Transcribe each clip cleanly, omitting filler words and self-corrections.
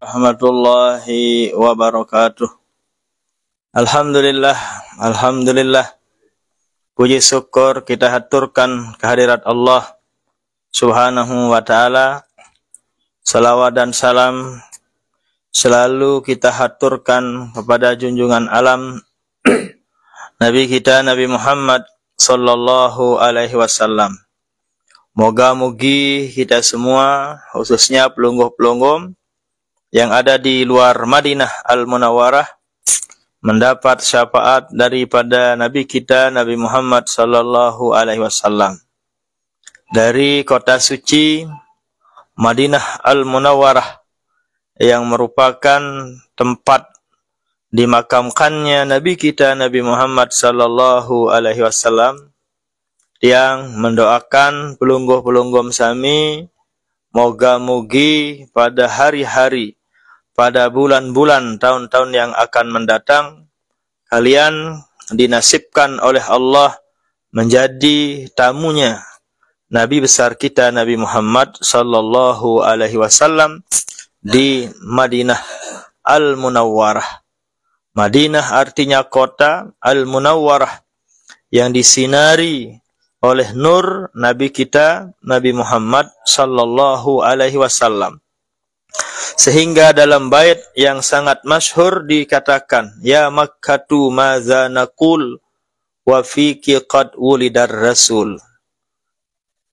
warahmatullahi wabarakatuh. Alhamdulillah. Puji syukur kita haturkan kehadirat Allah Subhanahu wa ta'ala. Salawat dan salam selalu kita haturkan kepada junjungan alam Nabi kita Nabi Muhammad sallallahu alaihi wasallam. Moga-mogi kita semua, khususnya pelungguh-pelungguh yang ada di luar Madinah Al-Munawwarah, mendapat syafaat daripada Nabi kita Nabi Muhammad sallallahu alaihi wasallam. Dari kota suci Madinah Al-Munawwarah yang merupakan tempat dimakamkannya Nabi kita Nabi Muhammad sallallahu alaihi wasallam, yang mendoakan pelungguh-pelungguh sami moga-mogi pada hari-hari, pada bulan-bulan, tahun-tahun yang akan mendatang, kalian dinasibkan oleh Allah menjadi tamunya Nabi besar kita Nabi Muhammad sallallahu alaihi wasallam di Madinah Al-Munawwarah. Madinah artinya kota, Al-Munawwarah yang disinari oleh nur Nabi kita Nabi Muhammad sallallahu alaihi wasallam. Sehingga dalam bait yang sangat masyhur dikatakan, ya Makkatu madza naqul wa fiki qad wulidar rasul.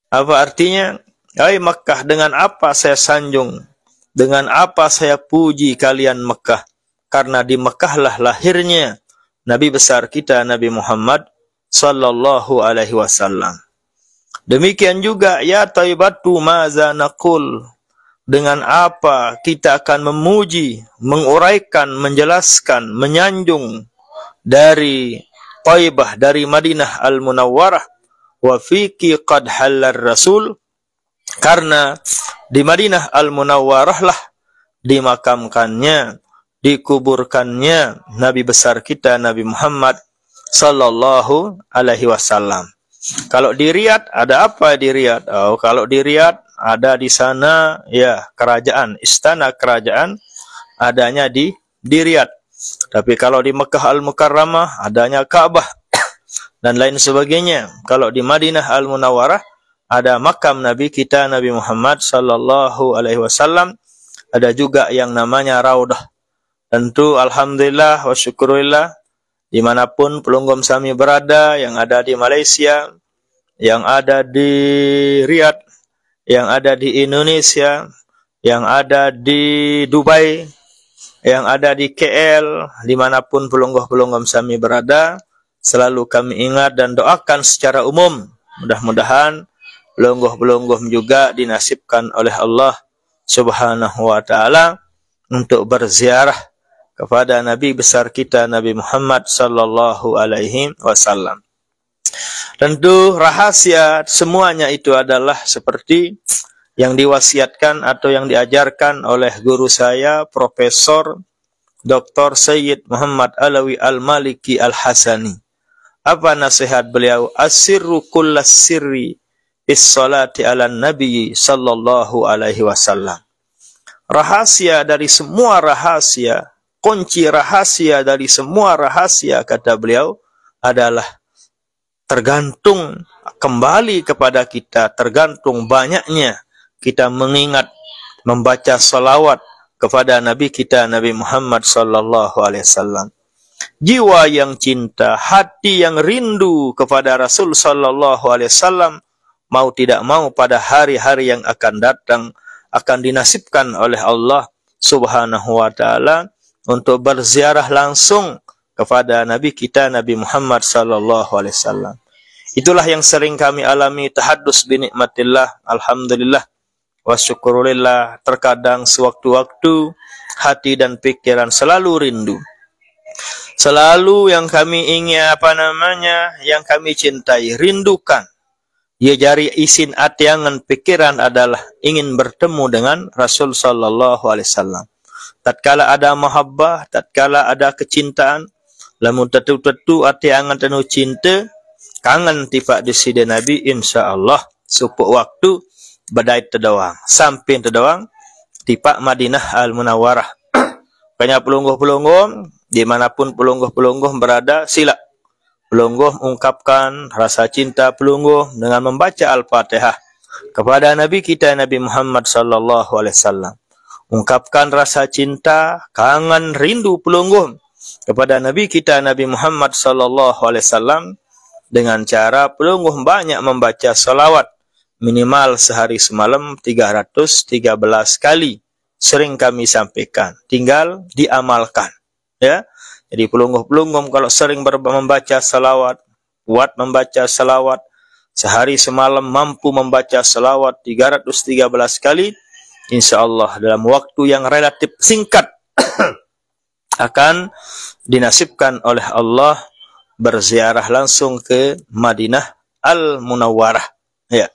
Apa artinya? Hai Makkah, dengan apa saya sanjung, dengan apa saya puji kalian Makkah? Karena di Makkahlah lahirnya Nabi besar kita Nabi Muhammad sallallahu alaihi wasallam. Demikian juga ya Taibatu maza naqul, dengan apa kita akan memuji, menguraikan, menjelaskan, menyanjung dari Taibah, dari Madinah Al-Munawwarah, wa fiki qad hallar rasul, karena di Madinah Al-Munawwarah lah dimakamkannya, dikuburkannya Nabi besar kita Nabi Muhammad sallallahu alaihi wasallam. Kalau di Riyadh ada apa di Riyadh? Oh, kalau di Riyadh ada di sana ya kerajaan, istana kerajaan adanya di Riyadh. Tapi kalau di Mekah Al-Mukarramah adanya Ka'bah dan lain sebagainya. Kalau di Madinah Al-Munawwarah ada makam Nabi kita Nabi Muhammad sallallahu alaihi wasallam, ada juga yang namanya Raudah. Tentu alhamdulillah wa syukurillah, dimanapun pelungguh sami berada, yang ada di Malaysia, yang ada di Riyadh, yang ada di Indonesia, yang ada di Dubai, yang ada di KL, dimanapun pelungguh-pelungguh sami berada, selalu kami ingat dan doakan secara umum. Mudah-mudahan pelungguh-pelungguh juga dinasibkan oleh Allah Subhanahu wa ta'ala untuk berziarah kepada Nabi besar kita Nabi Muhammad sallallahu alaihi wasallam. Tentu rahasia semuanya itu adalah seperti yang diwasiatkan atau yang diajarkan oleh guru saya Profesor Dr. Sayyid Muhammad Alawi Al-Maliki Al-Hasani. Apa nasihat beliau? As-sirru kullas sirri bis-salati ala nabi sallallahu alaihi wasallam. Rahasia dari semua rahasia, kunci rahasia dari semua rahasia, kata beliau, adalah tergantung kembali kepada kita, tergantung banyaknya kita mengingat, membaca salawat kepada Nabi kita Nabi Muhammad sallallahu alaihi wasallam. Jiwa yang cinta, hati yang rindu kepada Rasul sallallahu alaihi wasallam, mau tidak mau pada hari-hari yang akan datang akan dinasibkan oleh Allah Subhanahu wa ta'ala untuk berziarah langsung kepada Nabi kita Nabi Muhammad sallallahu alaihi wasallam. Itulah yang sering kami alami, tahaddus bi nikmatillah, alhamdulillah wa syukurillah. Terkadang sewaktu-waktu hati dan pikiran selalu rindu. Selalu yang kami ingin yang kami cintai, rindukan. Ya jari isin atiangan pikiran adalah ingin bertemu dengan Rasul sallallahu alaihi wasallam. Tatkala ada mahabbah, tatkala ada kecintaan, lamun tetu-tetu ati angan tanu cinta, kangen tiba di sida Nabi, insyaallah supuk waktu badai tedawang, samping tedawang, tipak Madinah Al-Munawwarah. Banyak pelungguh-pelungguh, dimanapun pelungguh-pelungguh berada, sila pelungguh ungkapkan rasa cinta pelungguh dengan membaca Al-Fatihah kepada Nabi kita Nabi Muhammad sallallahu alaihi wasallam. Ungkapkan rasa cinta, kangen, rindu pelungguh kepada Nabi kita Nabi Muhammad sallallahu alaihi wasallam dengan cara pelungguh banyak membaca salawat minimal sehari semalam 313 kali. Sering kami sampaikan, tinggal diamalkan, ya. Jadi pelungguh-pelungguh kalau sering membaca salawat, kuat membaca salawat, sehari semalam mampu membaca salawat 313 kali, insyaallah dalam waktu yang relatif singkat akan dinasibkan oleh Allah berziarah langsung ke Madinah Al-Munawwarah, ya.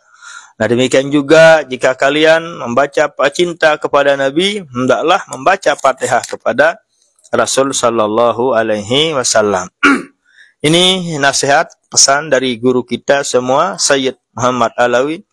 Nah, demikian juga jika kalian membaca cinta kepada Nabi, hendaklah membaca Fatihah kepada Rasul sallallahu alaihi wasallam. Ini nasihat pesan dari guru kita semua, Sayyid Muhammad Alawi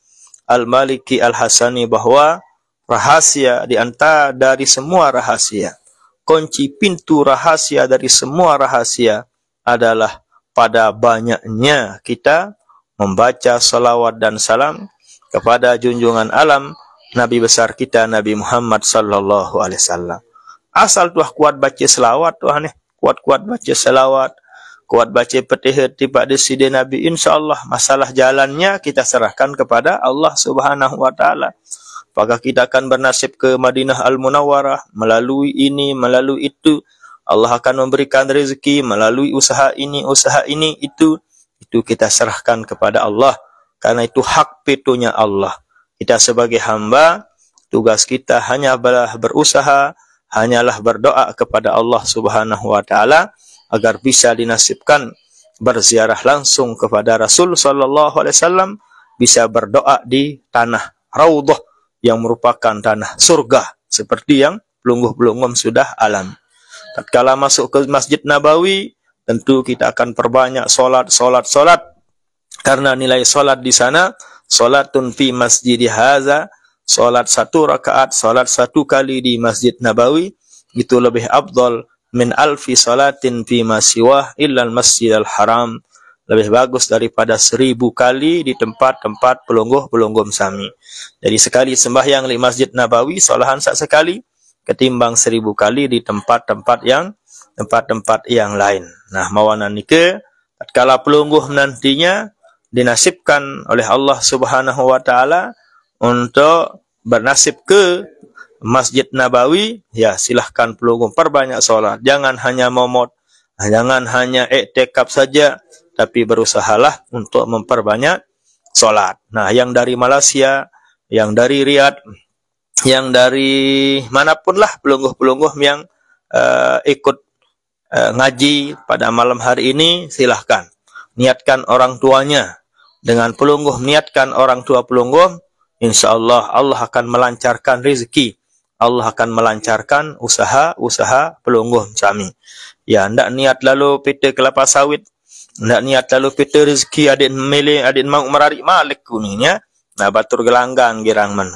Al-Maliki Al-Hasani, bahwa rahasia di antara dari semua rahasia, kunci pintu rahasia dari semua rahasia adalah pada banyaknya kita membaca salawat dan salam kepada junjungan alam Nabi besar kita Nabi Muhammad sallallahu alaihi wasallam. Asal tuah kuat baca selawat tuah nih, kuat-kuat baca selawat, kuat baca Fatihah tiba di sidi Nabi, insyaallah masalah jalannya kita serahkan kepada Allah Subhanahu wa taala. Apakah kita akan bernasib ke Madinah Al-Munawwarah melalui ini, melalui itu, Allah akan memberikan rezeki melalui usaha ini, itu kita serahkan kepada Allah. Karena itu hak pitunya Allah. Kita sebagai hamba, tugas kita hanyalah berusaha, hanyalah berdoa kepada Allah Subhanahu wa taala agar bisa dinasibkan berziarah langsung kepada Rasul sallallahu alaihi wasallam, bisa berdoa di tanah Raudhah yang merupakan tanah surga seperti yang pelungguh-pelungguh sudah alami. Tatkala masuk ke Masjid Nabawi, tentu kita akan perbanyak solat. Karena nilai solat di sana, solatun fi masjid haza, solat 1 rakaat, solat 1 kali di Masjid Nabawi, itu lebih afdal min alfi salatin fi ma siwah illa al-masjidil haram. Lebih bagus daripada 1000 kali di tempat-tempat pelungguh-pelungguh sami. Jadi sekali sembahyang di Masjid Nabawi, solahan sekali, ketimbang 1000 kali di tempat-tempat yang lain. Nah, mawana nike, tatkala pelungguh nantinya dinasibkan oleh Allah Subhanahu wa taala untuk bernasib ke Masjid Nabawi, ya silahkan pelungguh perbanyak solat. Jangan hanya momot, jangan hanya iktikaf saja, tapi berusahalah untuk memperbanyak solat. Nah, yang dari Malaysia, yang dari Riyadh, yang dari manapun lah pelungguh-pelungguh yang ikut ngaji pada malam hari ini, silahkan niatkan orang tuanya. Dengan pelungguh niatkan orang tua pelungguh, insyaallah Allah akan melancarkan rezeki, Allah akan melancarkan usaha pelungguh kami. Ya, ndak niat lalu PT kelapa sawit, ndak niat lalu PT rezeki adik milih, adik mau merarik malik kuningnya. Nah, batur gelanggang girang menu,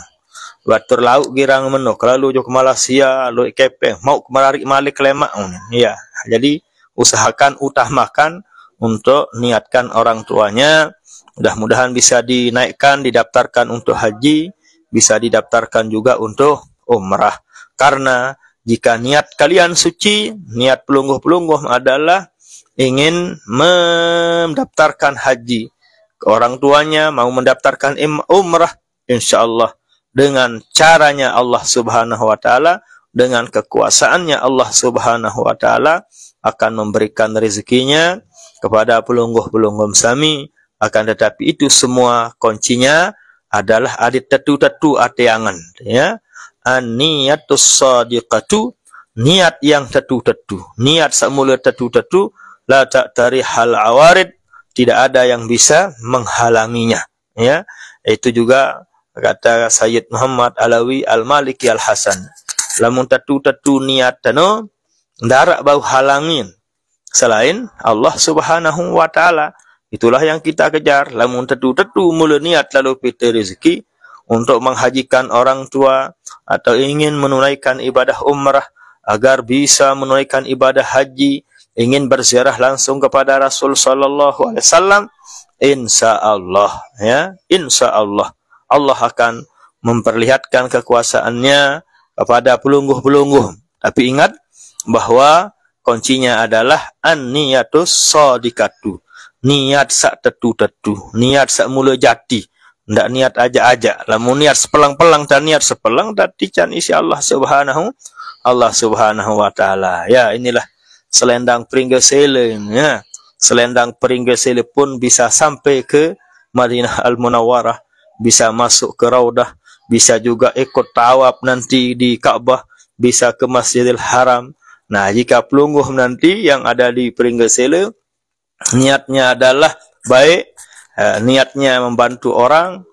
batur lauk girang menu, lalu jo ke Malaysia, lu kepe mau merarik malik lemak. Ya, jadi usahakan utamakan untuk niatkan orang tuanya. Mudah-mudahan bisa dinaikkan, didaftarkan untuk haji, bisa didaftarkan juga untuk umrah. Karena jika niat kalian suci, niat pelungguh-pelungguh adalah ingin mendaftarkan haji ke orang tuanya, mau mendaftarkan umrah, insyaallah dengan caranya Allah Subhanahu wa taala, dengan kekuasaannya Allah Subhanahu wa taala akan memberikan rezekinya kepada pelungguh-pelungguh sami. Akan tetapi itu semua kuncinya adalah adit tetu-tetu atiangan, ya. An-niyatus shadiqatu, niat yang tetu-tetu, niat semula tetu-tetu, la ta'tari hal awarid, tidak ada yang bisa menghalanginya, ya. Itu juga kata Sayyid Muhammad Alawi Al-Maliki Al-Hasan, lamun tetu-tetu niat tano ndarak bau halangin selain Allah Subhanahu wa taala. Itulah yang kita kejar. Lamun tetu-tetu mula niat lalu pita rezeki, untuk menghajikan orang tua, atau ingin menunaikan ibadah umrah agar bisa menunaikan ibadah haji, ingin berziarah langsung kepada Rasul sallallahu alaihi wasallam, insyaallah ya, insyaallah Allah akan memperlihatkan kekuasaannya kepada pelungguh-pelungguh. Tapi ingat bahwa kuncinya adalah an-niyatus shadiqatu. Niat sak tetu-tetu, niat sak mula jati. Ndak niat aja-aja. Lamun niat sepelang-pelang dan niat sepelang tadi can isi Allah Subhanahu wa taala. Ya, inilah selendang Pringgesele ya. Selendang Pringgesele pun bisa sampai ke Madinah Al-Munawwarah, bisa masuk ke Raudah, bisa juga ikut tawaf nanti di Ka'bah, bisa ke Masjidil Haram. Nah, jika pelungguh nanti yang ada di Pringgesele niatnya adalah baik, niatnya membantu orang,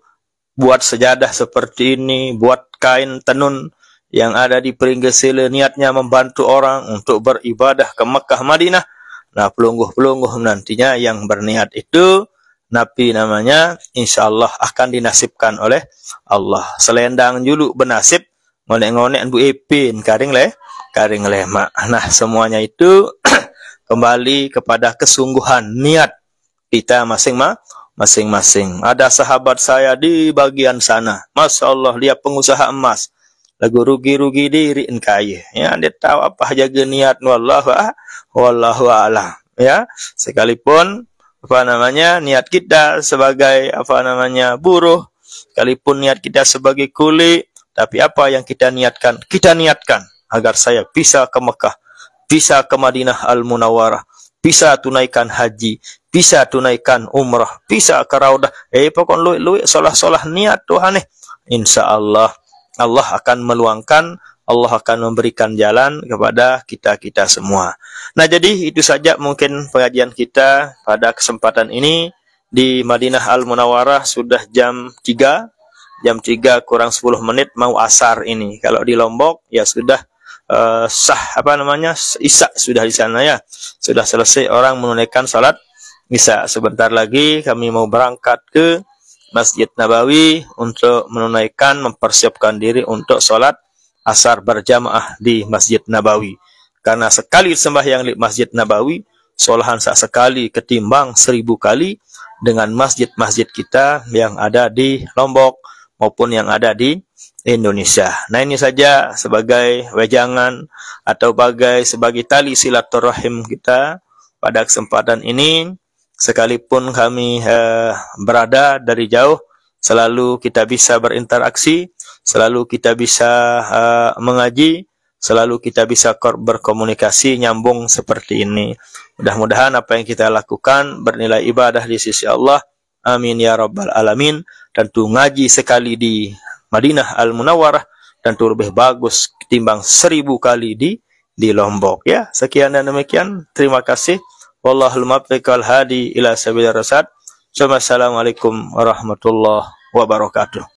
buat sejadah seperti ini, buat kain tenun yang ada di Pringgesele, niatnya membantu orang untuk beribadah ke Mekah Madinah. Nah, pelungguh-pelungguh nantinya yang berniat itu, napi namanya, insyaallah akan dinasibkan oleh Allah. Selendang julu bernasib, ngonek-ngonek bu epin, karing leh mak. Nah, semuanya itu kembali kepada kesungguhan niat kita masing-masing. Ada sahabat saya di bagian sana, Masya Allah, dia pengusaha emas, lagu rugi-rugi diri kaya. Ya, dia tahu apa jaga niat, wallahu a'lam. Ya, sekalipun niat kita sebagai buruh, sekalipun niat kita sebagai kuli, tapi apa yang kita niatkan agar saya bisa ke Mekah, bisa ke Madinah Al-Munawwarah, bisa tunaikan haji, bisa tunaikan umrah, bisa ke Raudah. Pokok luik solah-solah niat Tuhan insyaallah Allah akan meluangkan, Allah akan memberikan jalan kepada kita semua. Nah, jadi itu saja mungkin pengajian kita pada kesempatan ini di Madinah Al-Munawwarah. Sudah jam 3 kurang 10 menit mau asar ini. Kalau di Lombok ya sudah Isya sudah di sana ya. Sudah selesai orang menunaikan salat Isya. Sebentar lagi kami mau berangkat ke Masjid Nabawi untuk mempersiapkan diri untuk salat asar berjamaah di Masjid Nabawi. Karena sekali sembahyang di Masjid Nabawi, solahan sekali ketimbang 1000 kali dengan masjid-masjid kita yang ada di Lombok maupun yang ada di Indonesia. Nah, ini saja sebagai wejangan atau sebagai tali silaturahim kita pada kesempatan ini. Sekalipun kami berada dari jauh, selalu kita bisa berinteraksi, selalu kita bisa mengaji, selalu kita bisa berkomunikasi nyambung seperti ini. Mudah-mudahan apa yang kita lakukan bernilai ibadah di sisi Allah. Amin ya rabbal alamin. Tentu ngaji sekali di Madinah Al-Munawwarah tentu lebih bagus ketimbang 1000 kali di Lombok ya. Sekian dan demikian. Terima kasih. Wallahul muwaffiq wal hadi ila sabilir rasyad. Wassalamualaikum warahmatullahi wabarakatuh.